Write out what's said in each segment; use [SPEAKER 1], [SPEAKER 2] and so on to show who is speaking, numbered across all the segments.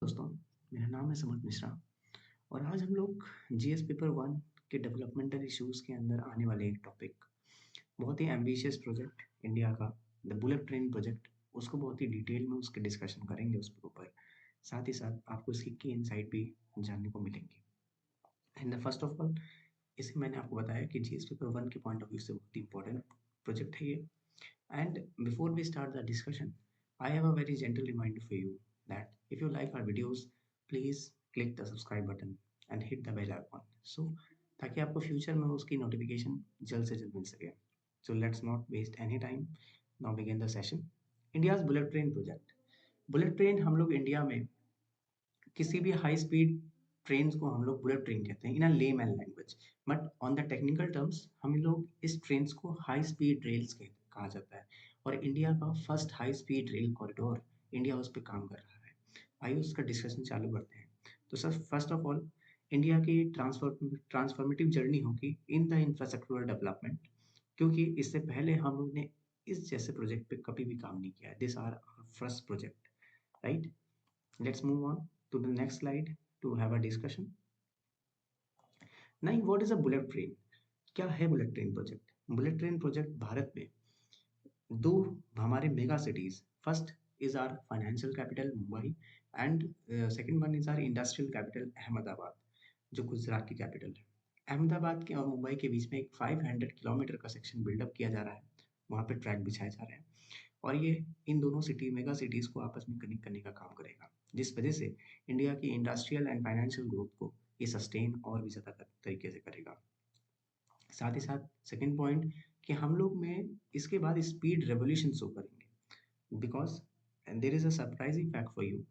[SPEAKER 1] दोस्तों, मेरा नाम है समर्थ मिश्रा और आज हम लोग जीएस पेपर वन के डेवलपमेंटल इश्यूज के अंदर आने वाले एक टॉपिक, बहुत ही एम्बिशियस प्रोजेक्ट इंडिया का, द बुलेट ट्रेन प्रोजेक्ट, उसको बहुत ही डिटेल में उसके डिस्कशन करेंगे उसके ऊपर। साथ ही साथ आपको इसकी की इनसाइट भी जानने को मिलेंगी। एंड फर्स्ट ऑफ ऑल, इसे मैंने आपको बताया कि जीएस पेपर वन के पॉइंट ऑफ व्यू से बहुत ही इंपॉर्टेंट प्रोजेक्ट है ये। And before we start the discussion, I have a very gentle reminder for you that if you like our videos, please click the subscribe button and hit the bell icon. So ताकि आपको future में उसकी notification जल्द से जल्द मिल सके। So let's not waste any time. Now begin the session. India's bullet train project. Bullet train हम लोग इंडिया में किसी भी हाई स्पीड ट्रेन को हम लोग बुलेट ट्रेन कहते हैं in a layman language. But on the technical terms हम लोग इस ट्रेन को हाई स्पीड रेल्स कहा जाता है। और इंडिया का first high speed rail corridor, India उस पर काम कर रहा है। आइए उसका डिस्कशन चालू करते हैं। तो sir, first of all, India की ट्रांसफॉर्मेटिव जर्नी होगी इन द इंफ्रास्ट्रक्चरल डेवलपमेंट, क्योंकि इससे पहले हम लोग ने इस जैसे प्रोजेक्ट पे कभी भी काम नहीं किया है। This are first project, right? Let's move on to the next slide to have a discussion. Now, what is a bullet train? क्या है bullet train project? Bullet train project Bharat में दो हमारे mega cities, first is our financial capital Mumbai and second one is our industrial capital Ahmedabad, जो गुजरात की capital है। अहमदाबाद के और मुंबई के बीच में एक 500 किलोमीटर का सेक्शन बिल्डअप किया जा रहा है। वहाँ पे ट्रैक बिछाए जा रहे हैं और ये इन दोनों मेगा सिटीज को आपस में कनेक्ट करने का काम करेगा, जिस वजह से इंडिया की इंडस्ट्रियल एंड फाइनेंशियल ग्रोथ को ये सस्टेन और भी ज़्यादा तरीके से करेगा। साथ ही साथ सेकंड पॉइंट, कि हम लोग में इसके बाद स्पीड रेवोल्यूशन शो करेंगे, because there is a surprising fact for you.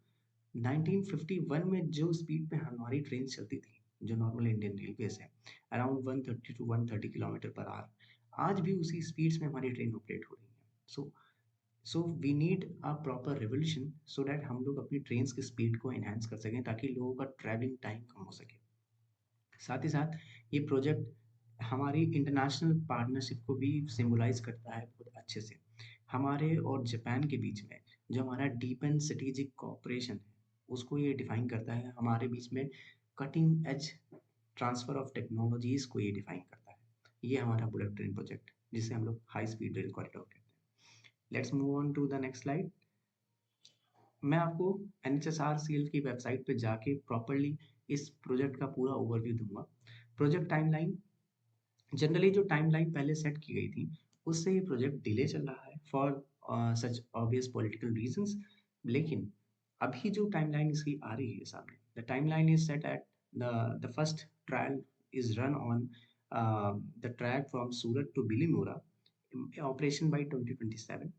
[SPEAKER 1] 1951 में जो स्पीड पे हमारी ट्रेन चलती थी, जो नॉर्मल इंडियन रेलवेज है, around 130 to 130 kilometre per hour, आज भी उसी स्पीड्स में हमारी ट्रेन ऑपरेट हो रही है। So we need a proper revolution so that हम लोग अपनी ट्रेन की स्पीड को एनहांस कर सकें, ताकि लोगों का ट्रैवलिंग टाइम कम हो सके। साथ ही साथ ये प्रोजेक्ट हमारी इंटरनेशनल पार्टनरशिप को भी सिम्बलाइज करता है बहुत अच्छे से। हमारे और जापान के बीच में जो हमारा डीप एंड स्ट्रेटेजिक कोऑपरेशन है, उसको ये डिफाइन करता है। हमारे बीच में cutting edge transfer of technologies को ये डिफाइन करता है। ये हमारा बुलेट ट्रेन प्रोजेक्ट, जिसे हम लोग हाई स्पीड रेल कॉरिडोर कहते हैं। Let's move on to the next slide. मैं आपको एनएचएसआरसीएल की वेबसाइट पे जाके प्रॉपर्ली इस प्रोजेक्ट का पूरा ओवरव्यू दूंगा। प्रोजेक्ट टाइमलाइन, जनरली जो टाइमलाइन पहले सेट की गई थी, उससे ये प्रोजेक्ट डिले चल रहा है for such obvious political reasons. लेकिन अभी जो टाइमलाइन इसकी आ रही है सामने, the timeline is set at the first trial is run on the track from Surat to Bilimora, operation by 2027।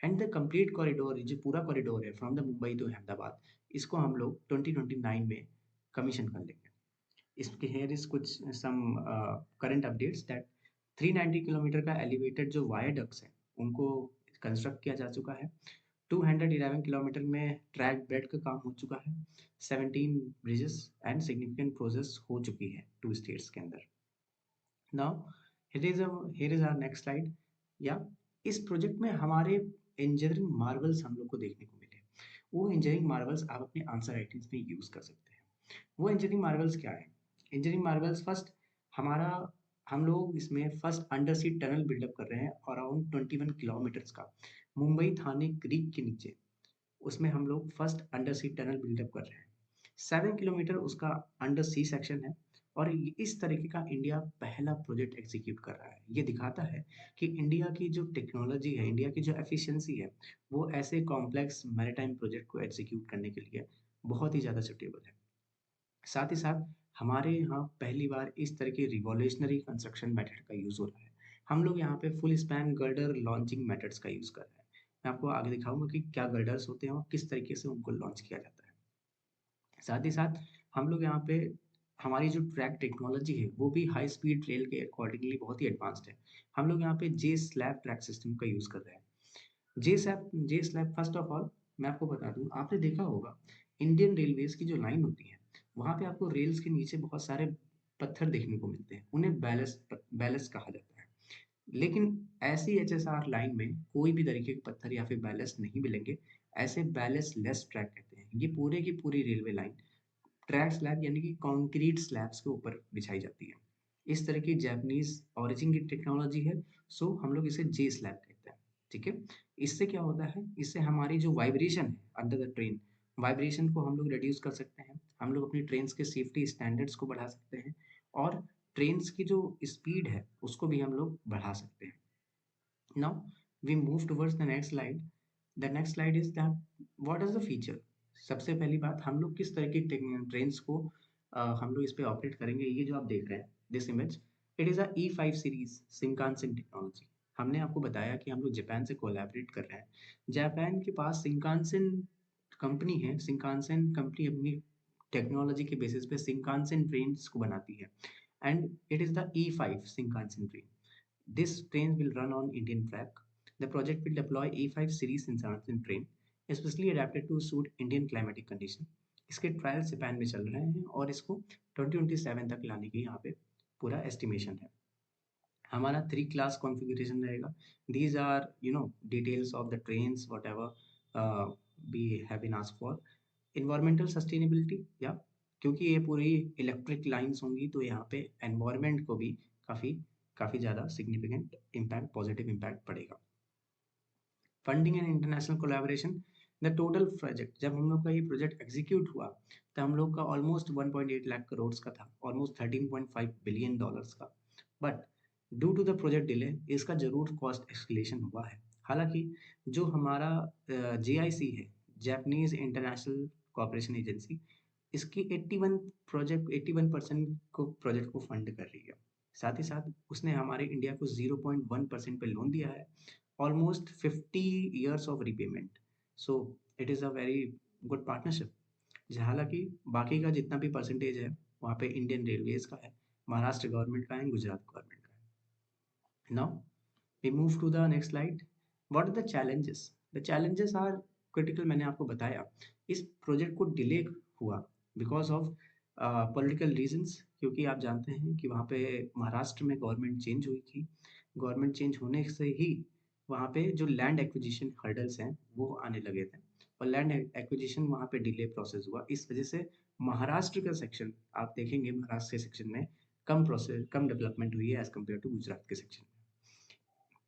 [SPEAKER 1] And the complete corridor, जो पूरा कॉरिडोर है from the Mumbai to Ahmedabad, इसको हम लोग 2029 में कमीशन कर लेंगे। इसके हेयर इज कुछ some current updates that 390 kilometre का एलिवेटेड जो वायाडक्ट्स हैं, उनको कंस्ट्रक्ट किया जा चुका है। 211 किलोमीटर में ट्रैक बेड का काम हो चुका है। 17 ब्रिजेस एंड सिग्निफिकेंट प्रोजेस हो चुकी है टू स्टेट्स के अंदर। Now here is our next slide। या इस प्रोजेक्ट में हमारे इंजीनियरिंग मार्वल्स हम लोग को देखने को मिले। वो इंजीनियरिंग मार्वल्स आप अपने आंसर राइटिंग्स में यूज कर सकते हैं। वो इंजीनियरिंग मार्वल्स क्या है? इंजीनियरिंग मार्वल्स, फर्स्ट हमारा, हम लोग इसमें फर्स्ट अंडर सी टनल बिल्डअप कर रहे हैं अराउंड 21 किलोमीटर्स का, मुंबई थाने क्रीक के नीचे। उसमें हम लोग फर्स्ट अंडर सी टनल बिल्डअप कर रहे हैं। 7 किलोमीटर उसका अंडर सी सेक्शन है। और इस तरीके का इंडिया पहला प्रोजेक्ट एग्जीक्यूट कर रहा है। ये दिखाता है कि इंडिया की जो टेक्नोलॉजी है, इंडिया की जो एफिशिएंसी है, वो ऐसे कॉम्प्लेक्स मैरीटाइम प्रोजेक्ट को एग्जीक्यूट करने के लिए बहुत ही ज़्यादा सुटेबल है। साथ ही साथ हमारे यहाँ पहली बार इस तरह की रिवॉल्यूशनरी कंस्ट्रक्शन मेथड का यूज़ हो रहा है। हम लोग यहाँ पे full span girder launching methods का यूज़ कर रहे हैं। मैं आपको आगे दिखाऊंगा कि क्या गर्डर्स होते हैं और किस तरीके से उनको लॉन्च किया जाता है। साथ ही साथ हम लोग यहाँ पे, हमारी जो ट्रैक टेक्नोलॉजी है, वो भी हाई स्पीड रेल के अकॉर्डिंगली बहुत ही एडवांस्ड है। हम लोग यहाँ पे जे स्लैब ट्रैक सिस्टम का यूज़ कर रहे हैं। जे स्लैब, फर्स्ट ऑफ ऑल मैं आपको बता दूं, आपने देखा होगा इंडियन रेलवेज की जो लाइन होती है, वहाँ पे आपको रेल्स के नीचे बहुत सारे पत्थर देखने को मिलते हैं, उन्हें बैलेस्ट कहा जाता है। लेकिन ऐसी एचएसआर लाइन में कोई भी तरीके के पत्थर या फिर बैलेस्ट नहीं मिलेंगे। ऐसे बैलेस्ट लेस ट्रैक कहते हैं। हैं। ये पूरे की पूरी रेलवे लाइन ट्रैक स्लैब यानी कि कंक्रीट स्लैब्स के ऊपर बिछाई जाती है। इस तरह की जापानीज ओरिजिन की टेक्नोलॉजी है, सो हम लोग इसे जे स्लैब कहते हैं। ठीक है, इससे क्या होता है, इससे हमारी जो वाइब्रेशन है अंडर द ट्रेन, वाइब्रेशन को हम लोग रिड्यूस कर सकते हैं। हम लोग अपनी ट्रेन के सेफ्टी स्टैंडर्ड्स को बढ़ा सकते हैं और ट्रेन की जो स्पीड है उसको भी हम लोग बढ़ा सकते हैं। Now we move towards the next slide. The next slide is that what is the feature? सबसे पहली बात, हम लोग किस तरह की ट्रेन्स को हम लोग इस पे ऑपरेट करेंगे। ये जो आप देख रहे हैं this image, it is a E5 series Shinkansen technology. हमने आपको बताया कि हम लोग जापान से कोलैबोरेट कर रहे हैं। जापान के पास शिंकानसेन कंपनी है। शिंकानसेन कंपनी अपनी टेक्नोलॉजी के बेसिस पे शिंकानसेन ट्रेन्स को बनाती है and it is the E5 Shinkansen train. This train will run on Indian track. The project will deploy E5 series Shinkansen train, especially adapted to suit Indian climatic condition. इसके trial Japan में चल रहे हैं और इसको 2027 तक लाने की यहाँ पे पूरा एस्टिमेशन है। हमारा 3 क्लास कॉन्फ़िगरेशन रहेगा। These are details of the trains whatever we have been asked for. Environmental sustainability या क्योंकि ये पूरी इलेक्ट्रिक लाइन्स होंगी तो यहाँ पे एनवायरनमेंट को भी काफ़ी काफ़ी ज़्यादा सिग्निफिकेंट इम्पैक्ट, पॉजिटिव इम्पैक्ट पड़ेगा। Funding and international collaboration, the total project जब हम लोग का ये प्रोजेक्ट एग्जीक्यूट हुआ तो हम लोग का ऑलमोस्ट 1.8 लाख करोड़ का था, ऑलमोस्ट 13.5 बिलियन डॉलर्स का। But due to the project delay इसका जरूर कॉस्ट एस्केलेशन हुआ है। हालांकि जो हमारा JIC है, जापानीज इंटरनेशनल कोऑपरेशन एजेंसी, इसकी 81% को प्रोजेक्ट को फंड कर रही है। साथ ही साथ उसने हमारे इंडिया को 0.1% पे लोन दिया है, almost 50 years of repayment. So it is a very good partnership. हालांकि बाकी का जितना भी परसेंटेज है वहाँ पे इंडियन रेलवेज का है, महाराष्ट्र गवर्नमेंट का है, गुजरात गवर्नमेंट का है। Now we move to the next slide. What are the challenges? The challenges are critical. मैंने आपको बताया इस प्रोजेक्ट को डिले हुआ बिकॉज ऑफ पॉलिटिकल रीजंस, क्योंकि आप जानते हैं कि वहाँ पे महाराष्ट्र में गवर्नमेंट चेंज हुई थी। गवर्नमेंट चेंज होने से ही वहाँ पे जो लैंड एक्विजिशन हर्डल्स हैं वो आने लगे थे और लैंड एक्विजिशन वहाँ पे डिले प्रोसेस हुआ। इस वजह से महाराष्ट्र का सेक्शन आप देखेंगे, महाराष्ट्र के सेक्शन में कम डेवलपमेंट हुई है एज कम्पेयर टू गुजरात के सेक्शन में।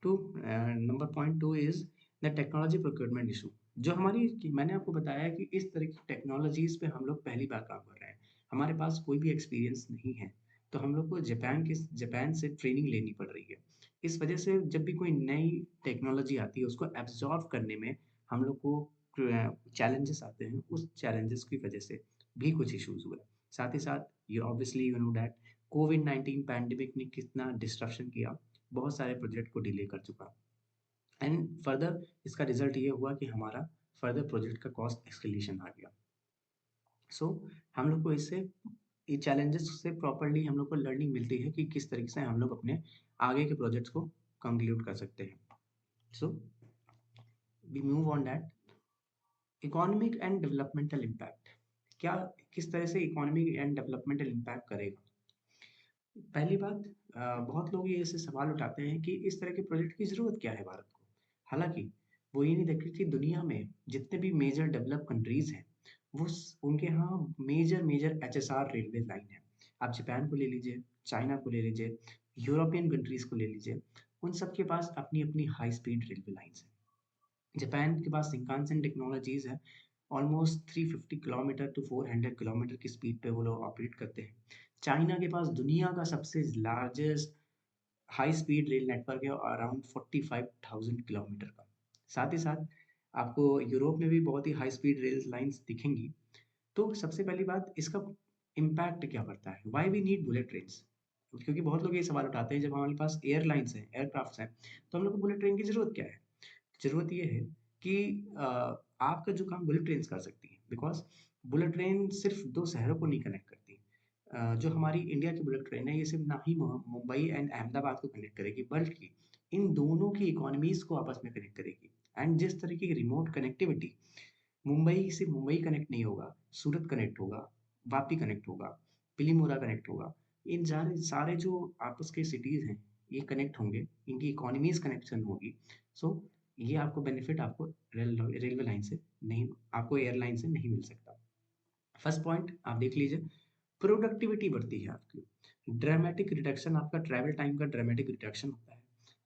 [SPEAKER 1] Two number point 2 is the technology procurement issue. जो हमारी मैंने आपको बताया कि इस तरह की टेक्नोलॉजीज पे हम लोग पहली बार काम कर रहे हैं, हमारे पास कोई भी एक्सपीरियंस नहीं है, तो हम लोग को जापान से ट्रेनिंग लेनी पड़ रही है। इस वजह से जब भी कोई नई टेक्नोलॉजी आती है उसको एब्जॉर्व करने में हम लोग को चैलेंजेस आते हैं। उस चैलेंजेस की वजह से भी कुछ इश्यूज हुए। साथ ही साथ ये obviously you know that covid pandemic ने कितना डिस्ट्रप्शन किया, बहुत सारे प्रोजेक्ट को डिले कर चुका। एंड फर्दर इसका रिजल्ट ये हुआ कि हमारा फर्दर प्रोजेक्ट का कॉस्ट एस्केलेशन आ गया। सो हम लोग को इससे ये चैलेंजेस से प्रॉपर्ली हम लोग को लर्निंग मिलती है कि किस तरीके से हम लोग अपने आगे के प्रोजेक्ट्स को कंक्लूड कर सकते हैं। So we move on that economic and developmental impact. क्या किस तरह से इकोनॉमिक एंड डेवलपमेंटल इम्पैक्ट करेगा? पहली बात, बहुत लोग ये ऐसे सवाल उठाते हैं कि इस तरह के प्रोजेक्ट की ज़रूरत क्या है भारत को? हालाँकि वो ये नहीं देखते कि दुनिया में जितने भी मेजर डेवलप्ड कंट्रीज़ हैं, उनके यहाँ major major HSR railway line है। आप जापान को ले लीजिए, चाइना को ले लीजिए, यूरोपियन कंट्रीज़ को ले लीजिए, उन सब के पास अपनी-अपनी हाई स्पीड रेलवे लाइन्स हैं। जापान के पास शिंकानसेन टेक्नोलॉजीज़ है, ऑलमोस्ट 350 किलोमीटर टू 400 किलोमीटर की स्पीड पे वो लोग ऑपरेट करते हैं। चाइना के पास दुनिया का सबसे largest high speed rail network है, अराउंड 45,000 किलोमीटर का। साथ ही साथ आपको यूरोप में भी बहुत ही हाई स्पीड रेल लाइन्स दिखेंगी। तो सबसे पहली बात, इसका इम्पैक्ट क्या पड़ता है? Why we need bullet trains? क्योंकि बहुत लोग ये सवाल उठाते हैं, जब हमारे पास एयरलाइन्स हैं, एयरक्राफ्ट्स हैं, तो हम लोग को बुलेट ट्रेन की ज़रूरत क्या है? ज़रूरत ये है कि आपका जो काम बुलेट ट्रेन्स कर सकती हैं, बिकॉज़ बुलेट ट्रेन सिर्फ़ 2 शहरों को नहीं कनेक्ट करती। जो हमारी इंडिया की बुलेट ट्रेन है, ये सिर्फ़ ना ही मुंबई एंड अहमदाबाद को कनेक्ट करेगी, बल्कि इन दोनों की इकोनॉमीज़ को आपस में कनेक्ट करेगी। एंड जिस तरीके की रिमोट कनेक्टिविटी, मुंबई से मुंबई कनेक्ट नहीं होगा, सूरत कनेक्ट होगा, वापी कनेक्ट होगा, बिलीमोरा कनेक्ट होगा। इन सारे सारे जो आपस के सिटीज़ हैं, ये कनेक्ट होंगे, इनकी इकोनॉमीज़ कनेक्शन होगी। सो ये आपको बेनिफिट आपको रेलवे लाइन से नहीं, आपको एयरलाइन से नहीं मिल सकता। फर्स्ट पॉइंट आप देख लीजिए, प्रोडक्टिविटी बढ़ती है आपकी, ड्रामेटिक रिडक्शन, आपका ट्रैवल टाइम का ड्रामेटिक रिडक्शन होता है,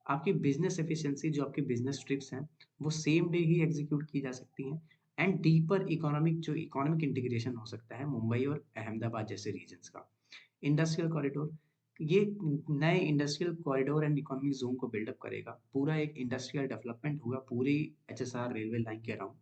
[SPEAKER 1] आपकी बिजनेस एफिशिएंसी, जो आपकी बिजनेस ट्रिप्स हैं वो सेम डे ही एग्जीक्यूट की जा सकती हैं, एंड डीपर इकोनॉमिक इंटीग्रेशन हो सकता है मुंबई और अहमदाबाद जैसे रीजन्स का। इंडस्ट्रियल कॉरिडोर, ये नए industrial corridor and economic zone को बिल्डअप करेगा, पूरा एक इंडस्ट्रियल डेवलपमेंट होगा पूरी एचएसआर रेलवे लाइन के अराउंड।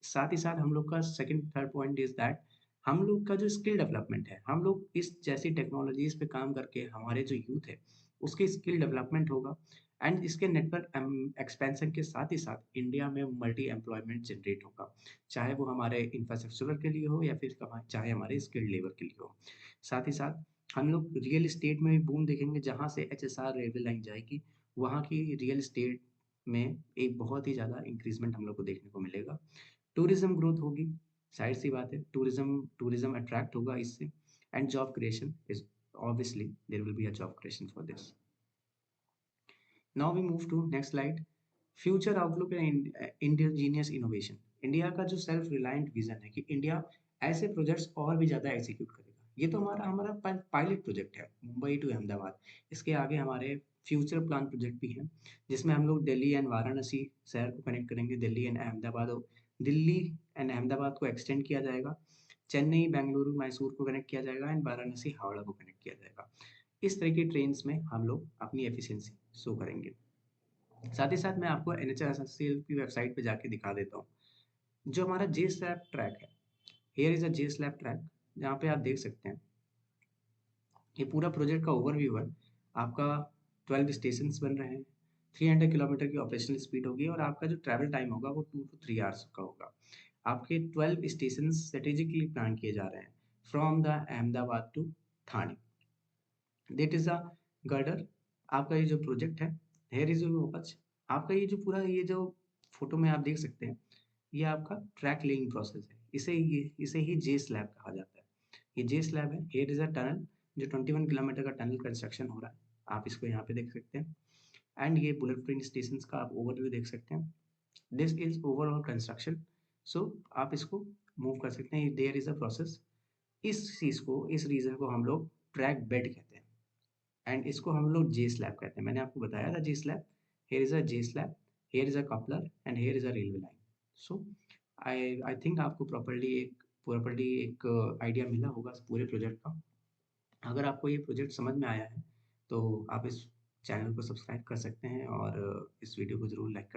[SPEAKER 1] साथ ही साथ हम लोग का second third point is that, हम लोग का जो स्किल डेवलपमेंट है, हम लोग इस जैसी टेक्नोलॉजीज पे काम करके हमारे जो यूथ है उसकी स्किल डेवलपमेंट होगा, एंड इसके नेटवर्क एक्सपेंशन के साथ ही साथ इंडिया में मल्टी एम्प्लॉयमेंट जनरेट होगा, चाहे वो हमारे इंफ्रास्ट्रक्चर के लिए हो या फिर चाहे हमारे स्किल्ड लेबर के लिए हो। साथ ही साथ हम लोग रियल एस्टेट में भी बूम देखेंगे, जहाँ से एचएसआर रेलवे लाइन जाएगी वहाँ की रियल एस्टेट में एक बहुत ही ज़्यादा इंक्रीजमेंट हम लोग को देखने को मिलेगा। टूरिज्म ग्रोथ होगी, ज़ाहिर सी बात है, टूरिज्म टूरिज्म अट्रैक्ट होगा इससे, and job creation is obviously there will be a job creation for this. Now we move to next slide, future outlook and indigenous innovation. India का जो सेल्फ रिलायंट विजन है कि India ऐसे projects और भी ज़्यादा एग्जीक्यूट करेगा, ये तो हमारा हमारा पायलट प्रोजेक्ट है मुंबई टू अहमदाबाद। इसके आगे हमारे फ्यूचर प्लान प्रोजेक्ट भी हैं, जिसमें हम लोग दिल्ली एंड वाराणसी शहर को कनेक्ट करेंगे, दिल्ली एंड अहमदाबाद, दिल्ली एंड अहमदाबाद को एक्सटेंड किया जाएगा, चेन्नई बेंगलुरु मैसूर को कनेक्ट किया जाएगा, एंड वाराणसी हावड़ा को कनेक्ट किया जाएगा। इस तरह की ट्रेन्स में हम लोग अपनी एफिशिएंसी शो करेंगे। साथ ही साथ मैं आपको एनएचआरसीएल की वेबसाइट पे जाके दिखा देता हूँ, जो हमारा जे स्लैब ट्रैक है। Here is a J slab track, जहाँ पे आप देख सकते हैं ये पूरा प्रोजेक्ट का ओवरव्यू है। आपका 12 स्टेशन बन रहे हैं, 300 किलोमीटर की ऑपरेशनल स्पीड होगी, और आपका जो ट्रैवल टाइम होगा वो 2 to 3 आवर्स का होगा। आपके 12 स्टेशन स्ट्रेटेजिकली प्लान किए जा रहे हैं from the Ahmedabad to Thane. That is a girder. आपका ये जो प्रोजेक्ट है, हेयर इज वॉच, आपका ये जो पूरा ये जो फोटो में आप देख सकते हैं, ये आपका ट्रैक लेइंग प्रोसेस है, इसे ही जे स्लैब कहा जाता है। ये जे स्लैब है, हेयर इज अ टनल, जो 21 किलोमीटर का टनल कंस्ट्रक्शन हो रहा है, आप इसको यहाँ पे देख सकते हैं, एंड ये बुलेट ट्रेन स्टेशन का आप ओवरव्यू देख सकते हैं। दिस इज ओवरऑल कंस्ट्रक्शन, सो आप इसको मूव कर सकते हैं, देयर इज अ प्रोसेस। इस चीज़ को, इस रीजन को हम लोग ट्रैक बेड कहते हैं, एंड इसको हम लोग जे स्लैब कहते हैं। मैंने आपको बताया था J slab, here is a J slab, here is a coupler, and here is a railway line. So I think आपको प्रॉपर्ली एक आइडिया मिला होगा इस पूरे प्रोजेक्ट का। अगर आपको ये प्रोजेक्ट समझ में आया है तो आप इस चैनल को सब्सक्राइब कर सकते हैं, और इस वीडियो को ज़रूर लाइक कर